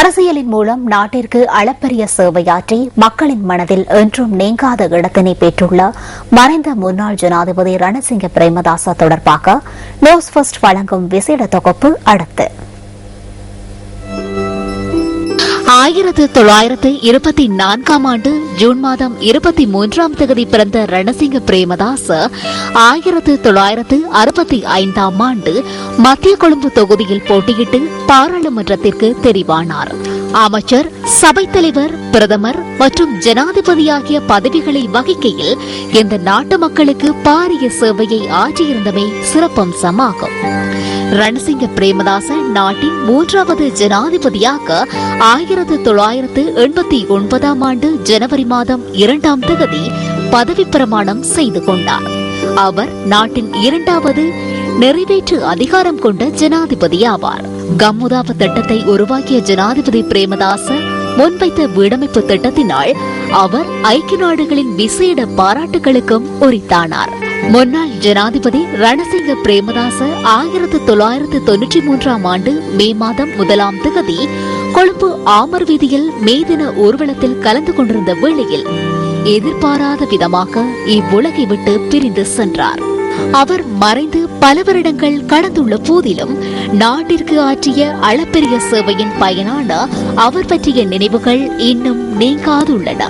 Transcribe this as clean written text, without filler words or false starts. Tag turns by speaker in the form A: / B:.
A: அரசியலின் மூலம் நாட்டிற்கு அளப்பரிய சேவையாற்றி மக்களின் மனதில் என்றும் நீங்காத இடத்தினை பெற்றுள்ள மறைந்த முன்னாள் ஜனாதிபதி ரணசிங்க பிரேமதாச தொடர்பாக நியூஸ் ஃபர்ஸ்ட் வழங்கும் விசேட தொகுப்பு அடுத்து. 1924 ஆண்டு ஜூன் மாதம் 23ஆம் தேதி பிறந்த ரணசிங்க பிரேமதாச 1965ஆம் ஆண்டு மத்திய கொழும்பு தொகுதியில் போட்டியிட்டு பாராளுமன்றத்திற்கு தெரிவானார். அமைச்சர், சபைத் தலைவர், பிரதமர் மற்றும் ஜனாதிபதி ஆகிய பதவிகளை வகிக்கையில் இந்த நாட்டு மக்களுக்கு பாரிய சேவையை ஆற்றியிருந்தமை சிறப்பம்சமாகும். ரணசிங்க பிரேமதாச நாட்டின் 3வது ஜனாதிபதியாக 1989ஆம் ஆண்டு ஜனவரி மாதம் 2ஆம் தேதி பதவி பிரமாணம் செய்து கொண்டார். அவர் நாட்டின் 2வது நிறைவேற்று அதிகாரம் கொண்ட ஜனாதிபதி ஆவார். கம்முதாப திட்டத்தை உருவாக்கிய ஜனாதிபதி பிரேமதாச முன்வைத்த வீடமைப்பு திட்டத்தினால் அவர் ஐக்கிய நாடுகளின் விசேட பாராட்டுகளுக்கும் உரித்தானார். முன்னாள் ஜனாதிபதி ரணசிங்க பிரேமதாச 1993ஆம் ஆண்டு மே மாதம் 1ஆம் தேதி கொழும்பு ஆமர் வீதியில் மே தின ஊர்வலத்தில் கலந்து கொண்டிருந்த வேளையில் எதிர்பாராத விதமாக இவ்வுலகை விட்டு பிரிந்து சென்றார். அவர் மறைந்து பல வருடங்கள் கடந்துள்ள போதிலும் நாட்டிற்கு ஆற்றிய அளப்பெரிய சேவையின் பயனான அவர் பற்றிய நினைவுகள் இன்னும் நீங்காதுள்ளன.